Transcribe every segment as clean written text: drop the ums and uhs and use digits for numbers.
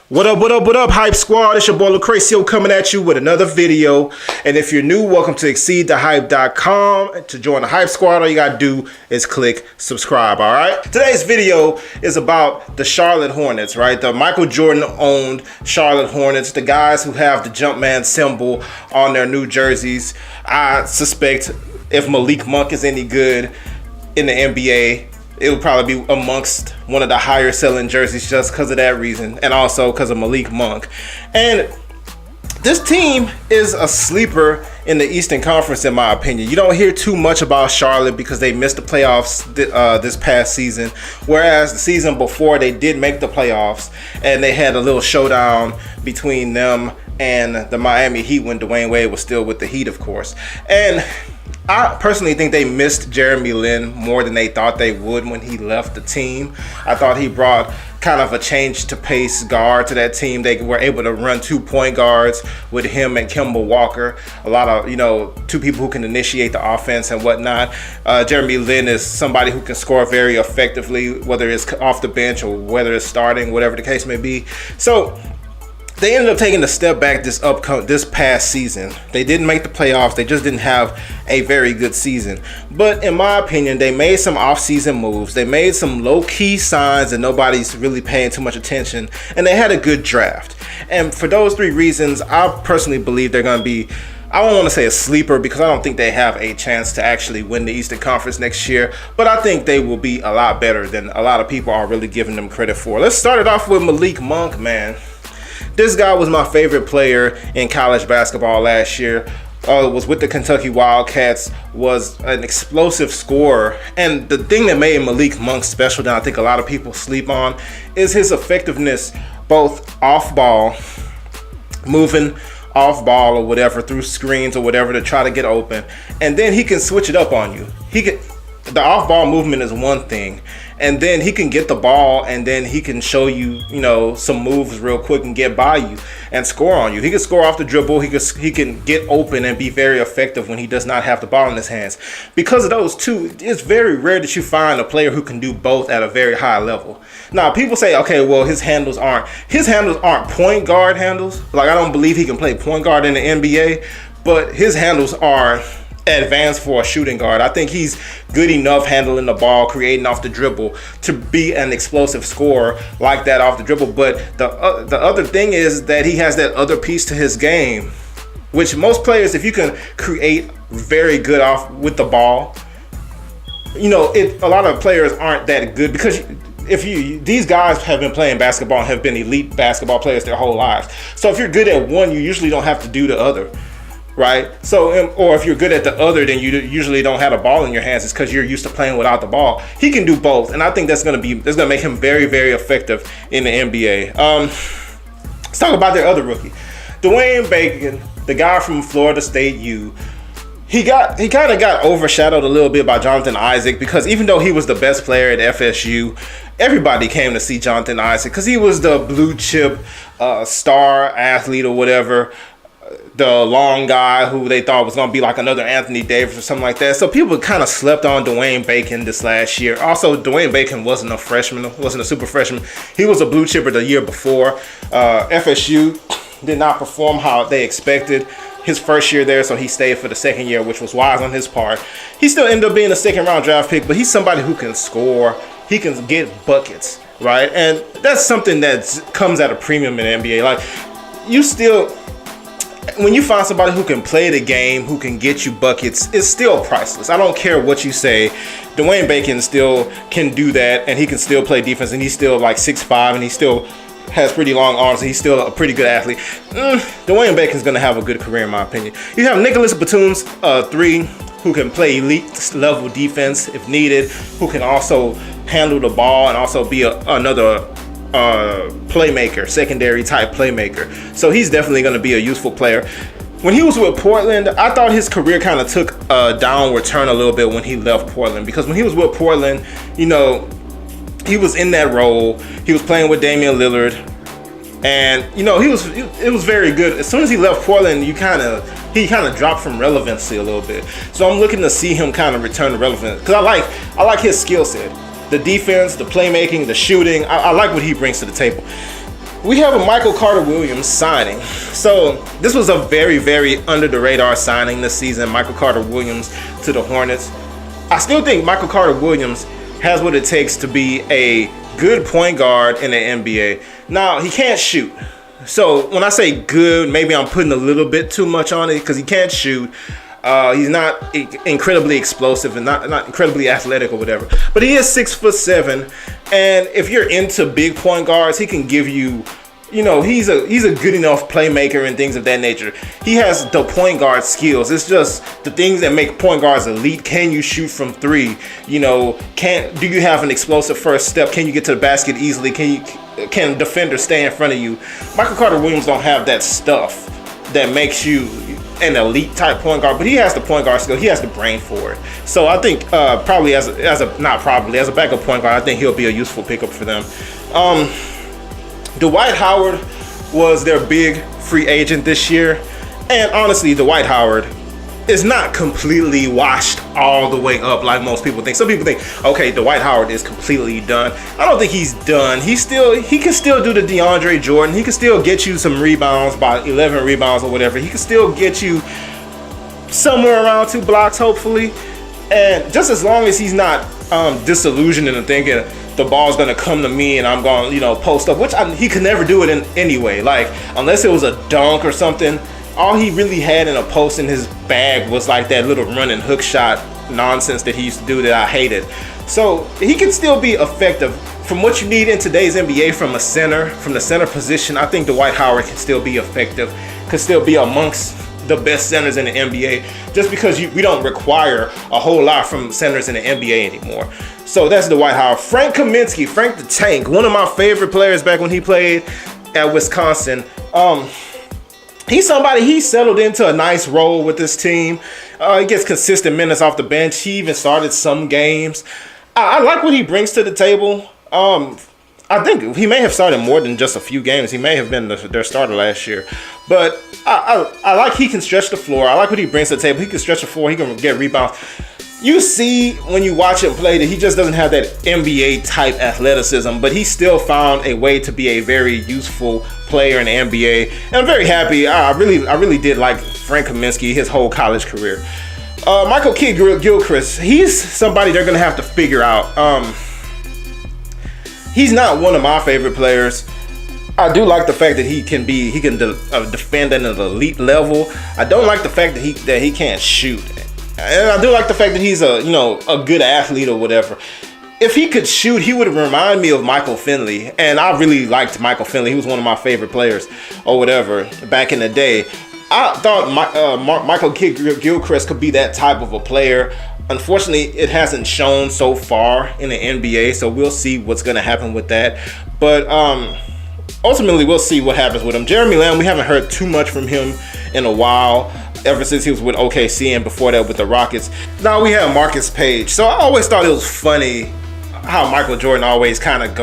What up, Hype Squad? It's your boy Lucrecio coming at you with another video. And if you're new, welcome to exceedthehype.com. To join the Hype Squad, all you gotta do is click subscribe, all right? Today's video is about the Charlotte Hornets, right? The Michael Jordan-owned Charlotte Hornets, the guys who have the Jumpman symbol on their new jerseys. I suspect if Malik Monk is any good in the NBA, it would probably be amongst one of the higher selling jerseys just because of that reason, and also because of Malik Monk. And this team is a sleeper in the Eastern Conference, in my opinion. You don't hear too much about Charlotte because they missed the playoffs this past season, whereas the season before they did make the playoffs, and they had a little showdown between them and the Miami Heat when Dwayne Wade was still with the Heat, of course. And I personally think they missed Jeremy Lin more than they thought they would when he left the team. I thought he brought kind of a change to pace guard to that team. They were able to run 2 point guards with him and Kemba Walker. A lot of, two people who can initiate the offense and whatnot. Jeremy Lin is somebody who can score very effectively, whether it's off the bench or whether it's starting, whatever the case may be. So they ended up taking a step back this past season. They didn't make the playoffs. They just didn't have a very good season. But in my opinion, they made some off-season moves. They made some low-key signs that nobody's really paying too much attention. And they had a good draft. And for those 3 reasons, I personally believe they're going to be, I don't want to say a sleeper because I don't think they have a chance to actually win the Eastern Conference next year. But I think they will be a lot better than a lot of people are really giving them credit for. Let's start it off with Malik Monk, man. This guy was my favorite player in college basketball last year. Was with the Kentucky Wildcats, was an explosive scorer. And the thing that made Malik Monk special that I think a lot of people sleep on is his effectiveness both off ball, moving off ball or whatever through screens or whatever to try to get open. And then he can switch it up on you. The off ball movement is one thing. And then he can get the ball and then he can show you, some moves real quick and get by you and score on you. He can score off the dribble. He can get open and be very effective when he does not have the ball in his hands. Because of those two, it's very rare that you find a player who can do both at a very high level. Now, people say, okay, well, his handles aren't point guard handles. Like, I don't believe he can play point guard in the NBA, but his handles are advanced for a shooting guard. I think he's good enough handling the ball, creating off the dribble to be an explosive scorer like that off the dribble. But the other thing is that he has that other piece to his game, which most players, if you can create very good off with the ball, a lot of players aren't that good because these guys have been playing basketball and have been elite basketball players their whole lives. So if you're good at one, you usually don't have to do the other. Right? So, or if you're good at the other, then you usually don't have a ball in your hands. It's because you're used to playing without the ball. He can do both, and I think that's gonna make him very, very effective in the NBA. Let's talk about their other rookie, Dwayne Bacon, the guy from Florida State U. He kind of got overshadowed a little bit by Jonathan Isaac because even though he was the best player at FSU, everybody came to see Jonathan Isaac because he was the blue chip star athlete or whatever. The long guy who they thought was going to be like another Anthony Davis or something like that. So people kind of slept on Dwayne Bacon this last year. Also, Dwayne Bacon wasn't a super freshman. He was a blue chipper the year before. FSU did not perform how they expected his first year there, so he stayed for the second year, which was wise on his part. He still ended up being a second round draft pick, but he's somebody who can score. He can get buckets, right? And that's something that comes at a premium in the NBA. Like, when you find somebody who can play the game, who can get you buckets, it's still priceless. I don't care what you say. Dwayne Bacon still can do that, and he can still play defense, and he's still like 6'5", and he still has pretty long arms, and he's still a pretty good athlete. Dwayne Bacon's going to have a good career, in my opinion. You have Nicholas Batum's 3, who can play elite level defense if needed, who can also handle the ball and also be another playmaker, secondary type playmaker. So he's definitely going to be a useful player. When he was with Portland, I thought his career kind of took a downward turn a little bit when he left Portland, because when he was with Portland, he was in that role. He was playing with Damian Lillard, and it was very good. As soon as he left Portland, he kind of dropped from relevancy a little bit. So I'm looking to see him kind of return to relevance because I like his skill set. The defense, the playmaking, the shooting. I like what he brings to the table. we have a Michael Carter-Williams signing. So this was a very, very under the radar signing this season, Michael Carter-Williams to the Hornets. I still think Michael Carter-Williams has what it takes to be a good point guard in the NBA. Now, he can't shoot. So when I say good, maybe I'm putting a little bit too much on it because he can't shoot. He's not incredibly explosive and not incredibly athletic or whatever. But he is 6'7", and if you're into big point guards, he can give you, you know, he's a good enough playmaker and things of that nature. He has the point guard skills. It's just the things that make point guards elite. Can you shoot from three? You know, do you have an explosive first step? Can you get to the basket easily? Can defenders stay in front of you? Michael Carter-Williams don't have that stuff that makes you an elite type point guard, but he has the point guard skill. He has the brain for it. So I think probably as a backup point guard, I think he'll be a useful pickup for them. Dwight Howard was their big free agent this year, and honestly, Dwight Howard is not completely washed all the way up like most people think. Some people think, okay, Dwight Howard is completely done. I don't think he's done. He can still do the DeAndre Jordan. He can still get you some rebounds, about 11 rebounds or whatever. He can still get you somewhere around 2 blocks, hopefully. And just as long as he's not disillusioned and thinking the ball's gonna come to me and I'm gonna, you know, post up, which he could never do it in anyway. Like, unless it was a dunk or something, all he really had in a post in his bag was like that little running hook shot nonsense that he used to do that I hated. So he can still be effective. From what you need in today's NBA from the center position, I think Dwight Howard can still be effective, could still be amongst the best centers in the NBA, just because we don't require a whole lot from centers in the NBA anymore. So that's Dwight Howard. Frank Kaminsky, Frank the Tank, one of my favorite players back when he played at Wisconsin. He's settled into a nice role with this team. He gets consistent minutes off the bench. He even started some games. I like what he brings to the table. I think he may have started more than just a few games. He may have been their starter last year. But I like he can stretch the floor. I like what he brings to the table. He can stretch the floor. He can get rebounds. You see when you watch him play that he just doesn't have that NBA type athleticism, but he still found a way to be a very useful player in the NBA. And I'm very happy. I really did like Frank Kaminsky his whole college career. Michael Kidd-Gilchrist, he's somebody they're gonna have to figure out. He's not one of my favorite players. I do like the fact that he can defend at an elite level. I don't like the fact that he can't shoot. And I do like the fact that he's a good athlete or whatever. If he could shoot, he would remind me of Michael Finley. And I really liked Michael Finley. He was one of my favorite players or whatever back in the day. I thought Michael Kidd-Gilchrist could be that type of a player. Unfortunately, it hasn't shown so far in the NBA, so we'll see what's going to happen with that. But ultimately, we'll see what happens with him. Jeremy Lamb, we haven't heard too much from him in a while, ever since he was with OKC and before that with the Rockets. Now we have Marcus Page. So I always thought it was funny how Michael Jordan always kind of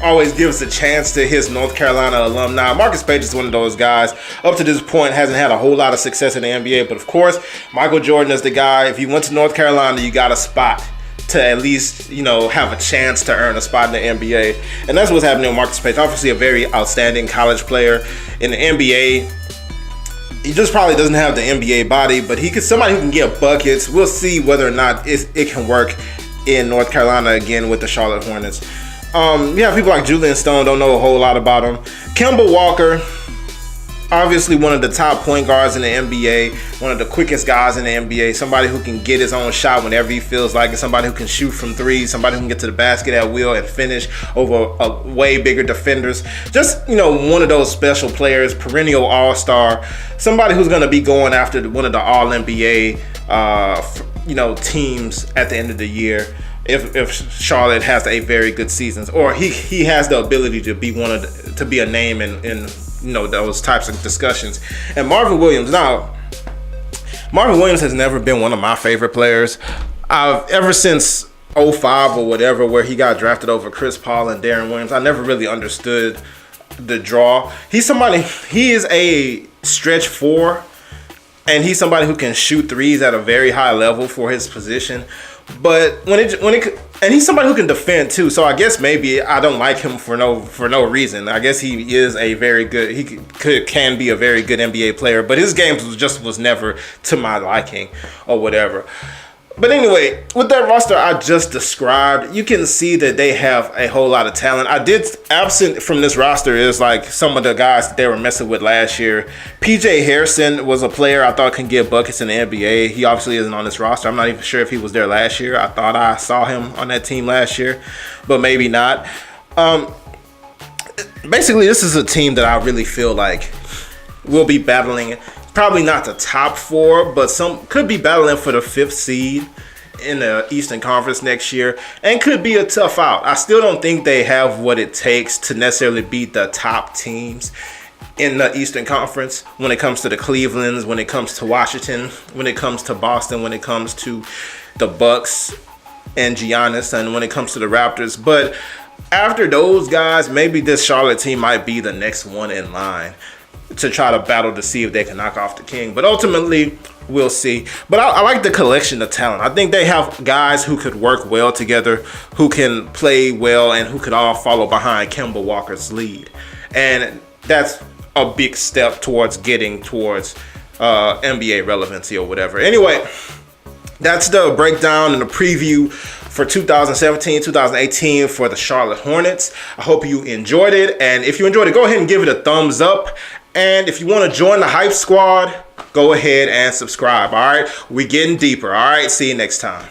always gives a chance to his North Carolina alumni. Marcus Page is one of those guys, up to this point, hasn't had a whole lot of success in the NBA. But of course, Michael Jordan is the guy. If you went to North Carolina, you got a spot to at least, have a chance to earn a spot in the NBA. And that's what's happening with Marcus Page. Obviously a very outstanding college player. In the NBA, he just probably doesn't have the NBA body, but somebody who can get buckets. We'll see whether or not it can work in North Carolina again with the Charlotte Hornets. You have people like Julian Stone, don't know a whole lot about him. Kemba Walker, obviously one of the top point guards in the NBA, one of the quickest guys in the NBA, somebody who can get his own shot whenever he feels like it, somebody who can shoot from three, somebody who can get to the basket at will and finish over way bigger defenders. Just, one of those special players, perennial all-star, somebody who's going to be going after one of the All-NBA teams at the end of the year if Charlotte has a very good season, or he has the ability to be to be a name in those types of discussions. And Marvin Williams has never been one of my favorite players. Ever since 05 or whatever, where he got drafted over Chris Paul and Darren Williams, I never really understood the draw. He is a stretch four, and he's somebody who can shoot threes at a very high level for his position. But And he's somebody who can defend too. So I guess maybe I don't like him for no reason. I guess he is a very good, can be a very good NBA player, but his game was never to my liking or whatever. But anyway, with that roster I just described, you can see that they have a whole lot of talent. Absent from this roster is like some of the guys that they were messing with last year. PJ Harrison was a player I thought can get buckets in the NBA. He obviously isn't on this roster. I'm not even sure if he was there last year. I thought I saw him on that team last year, but maybe not. Basically, this is a team that I really feel like will be battling. Probably not the top 4, but some could be battling for the 5th seed in the Eastern Conference next year, and could be a tough out. I still don't think they have what it takes to necessarily beat the top teams in the Eastern Conference when it comes to the Clevelands, when it comes to Washington, when it comes to Boston, when it comes to the Bucks and Giannis, and when it comes to the Raptors. But after those guys, maybe this Charlotte team might be the next one in line to try to battle to see if they can knock off the King. But ultimately, we'll see. But I like the collection of talent. I think they have guys who could work well together, who can play well, and who could all follow behind Kemba Walker's lead. And that's a big step towards getting towards NBA relevancy or whatever. Anyway, that's the breakdown and the preview for 2017-2018 for the Charlotte Hornets. I hope you enjoyed it. And if you enjoyed it, go ahead and give it a thumbs up. And if you want to join the Hype Squad, go ahead and subscribe. All right, we're getting deeper. All right, see you next time.